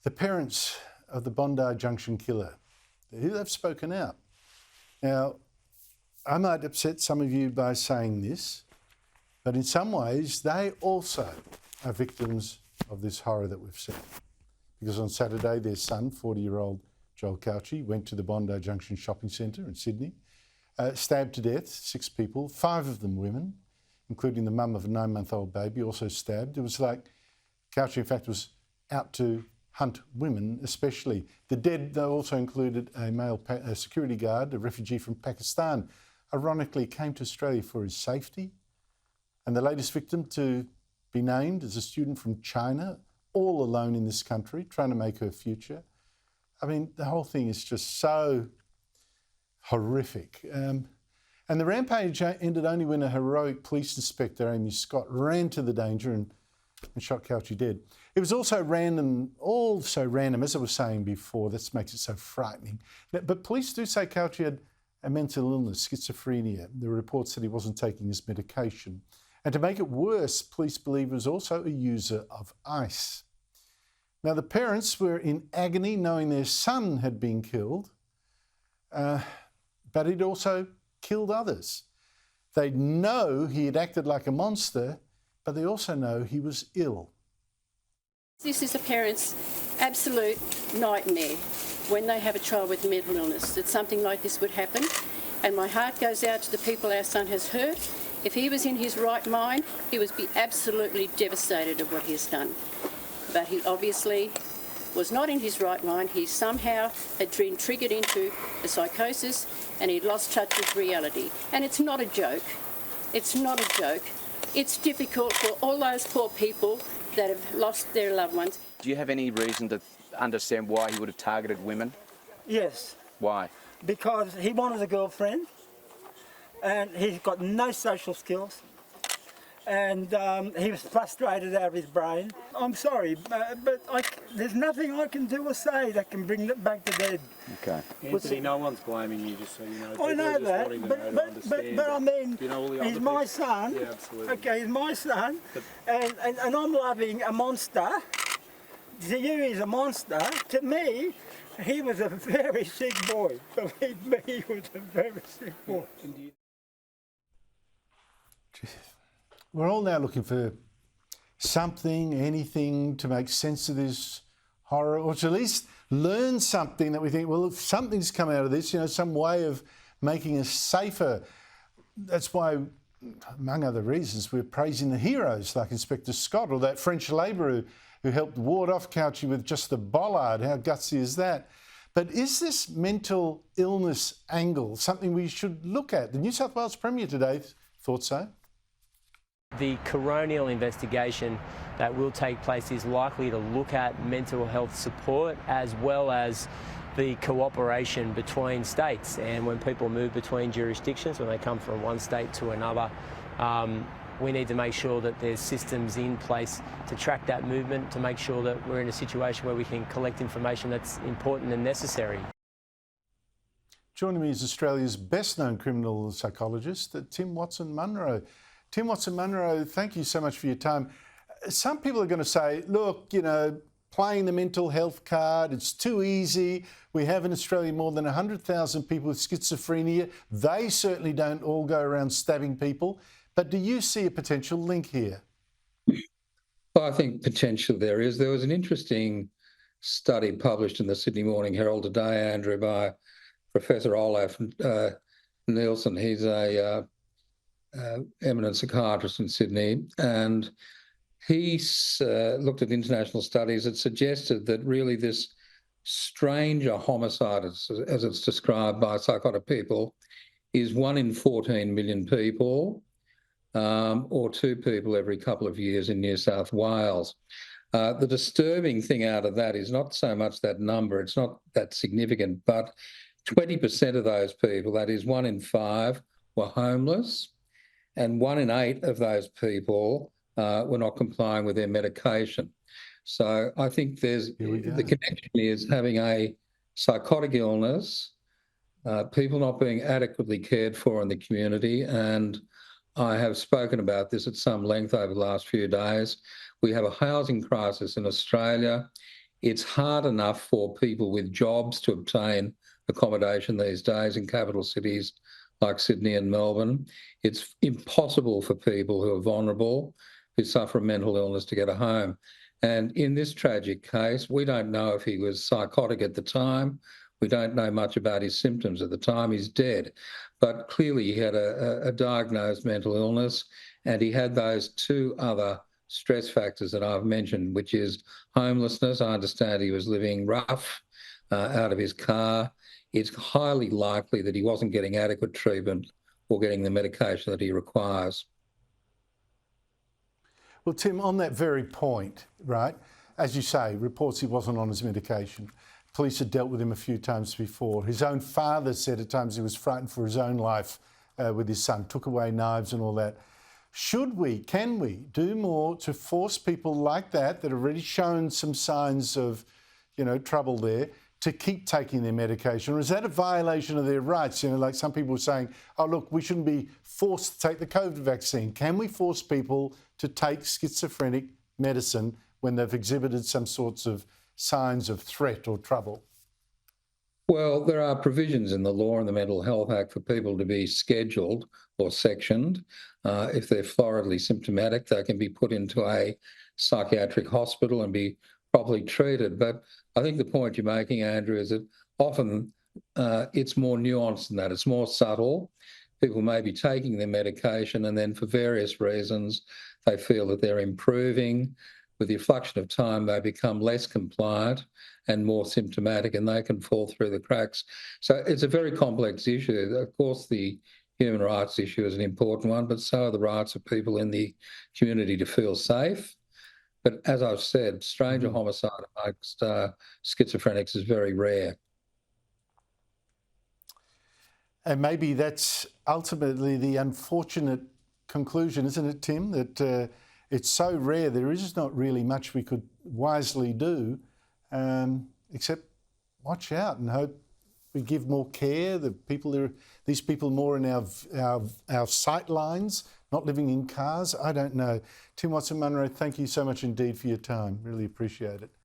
The parents of the Bondi Junction killer, they've spoken out. Now, I might upset some of you by saying this, but in some ways, they also are victims of this horror that we've seen. Because on Saturday, their son, 40-year-old Joel Cauchi, went to the Bondi Junction shopping centre in Sydney, stabbed to death 6 people, 5 of them women, including the mum of a 9-month-old baby, also stabbed. It was like Cauchi, in fact, was out to hunt women especially. The dead, though, also included a male security guard, a refugee from Pakistan, ironically came to Australia for his safety. And the latest victim to be named is a student from China, all alone in this country, trying to make her future. I mean, the whole thing is just so horrific. And the rampage ended only when a heroic police inspector, Amy Scott, ran to the danger and shot Cauchi dead. It was also random, as I was saying before. That makes it so frightening. But police do say Cauchi had a mental illness, schizophrenia. There were reports that he wasn't taking his medication. And to make it worse, police believe he was also a user of ice. Now, the parents were in agony knowing their son had been killed, but he'd also killed others. They know he had acted like a monster, but they also know he was ill. This is a parent's absolute nightmare when they have a child with mental illness, that something like this would happen. And my heart goes out to the people our son has hurt. If he was in his right mind, he would be absolutely devastated at what he has done. But he obviously was not in his right mind. He somehow had been triggered into a psychosis and he'd lost touch with reality. And it's not a joke. It's not a joke. It's difficult for all those poor people that have lost their loved ones. Do you have any reason to understand why he would have targeted women? Yes. Why? Because he wanted a girlfriend and he's got no social skills and he was frustrated out of his brain. I'm sorry, but there's nothing I can do or say that can bring it back to dead. Okay. Anthony, no one's blaming you, just so you know. I know that, but I mean, you know all the he's other my people? son. Yeah, absolutely. Okay, he's my son, and I'm loving a monster. To you, he's a monster. To me, he was a very sick boy. Believe me, he was a very sick boy. We're all now looking for something, anything to make sense of this horror, or to at least learn something that we think, well, if something's come out of this, some way of making us safer. That's why, among other reasons, we're praising the heroes like Inspector Scott or that French labourer who helped ward off Cauchi with just a bollard. How gutsy is that? But is this mental illness angle something we should look at? The New South Wales Premier today thought so. The coronial investigation that will take place is likely to look at mental health support as well as the cooperation between states. And when people move between jurisdictions, when they come from one state to another, we need to make sure that there's systems in place to track that movement, to make sure that we're in a situation where we can collect information that's important and necessary. Joining me is Australia's best-known criminal psychologist, Tim Watson-Munro. Tim Watson-Munro, thank you so much for your time. Some people are going to say, look, playing the mental health card, it's too easy. We have in Australia more than 100,000 people with schizophrenia. They certainly don't all go around stabbing people. But do you see a potential link here? Well, I think potential there is. There was an interesting study published in the Sydney Morning Herald today, Andrew, by Professor Olaf Nielsen. He's a eminent psychiatrist in Sydney, and he looked at international studies that suggested that really this stranger homicide, as it's described by psychotic people, is 1 in 14 million people, or 2 people every couple of years in New South Wales. The disturbing thing out of that is not so much that number, it's not that significant, but 20% of those people, that is 1 in 5, were homeless, and 1 in 8 of those people were not complying with their medication. So I think the connection is having a psychotic illness, people not being adequately cared for in the community, and I have spoken about this at some length over the last few days. We have a housing crisis in Australia. It's hard enough for people with jobs to obtain accommodation these days in capital cities like Sydney and Melbourne. It's impossible for people who are vulnerable, who suffer a mental illness, to get a home. And in this tragic case, we don't know if he was psychotic at the time. We don't know much about his symptoms at the time. He's dead. But clearly he had a diagnosed mental illness, and he had those two other stress factors that I've mentioned, which is homelessness. I understand he was living rough out of his car. It's highly likely that he wasn't getting adequate treatment or getting the medication that he requires. Well, Tim, on that very point, right, as you say, reports he wasn't on his medication. Police had dealt with him a few times before. His own father said at times he was frightened for his own life with his son, took away knives and all that. Can we do more to force people like that have already shown some signs of, trouble there, to keep taking their medication? Or is that a violation of their rights? Like some people are saying, oh, look, we shouldn't be forced to take the COVID vaccine. Can we force people to take schizophrenic medicine when they've exhibited some sorts of signs of threat or trouble? Well, there are provisions in the law and the Mental Health Act for people to be scheduled or sectioned. If they're floridly symptomatic, they can be put into a psychiatric hospital and be properly treated. But I think the point you're making, Andrew, is that often it's more nuanced than that. It's more subtle. People may be taking their medication and then for various reasons they feel that they're improving. With the effluxion of time, they become less compliant and more symptomatic, and they can fall through the cracks. So it's a very complex issue. Of course, the human rights issue is an important one, but so are the rights of people in the community to feel safe. But as I've said, stranger homicide amongst schizophrenics is very rare. And maybe that's ultimately the unfortunate conclusion, isn't it, Tim, that it's so rare there is not really much we could wisely do except watch out and hope we give more care. These people more in our sight lines, not living in cars. I don't know. Tim Watson-Munro, thank you so much indeed for your time. Really appreciate it.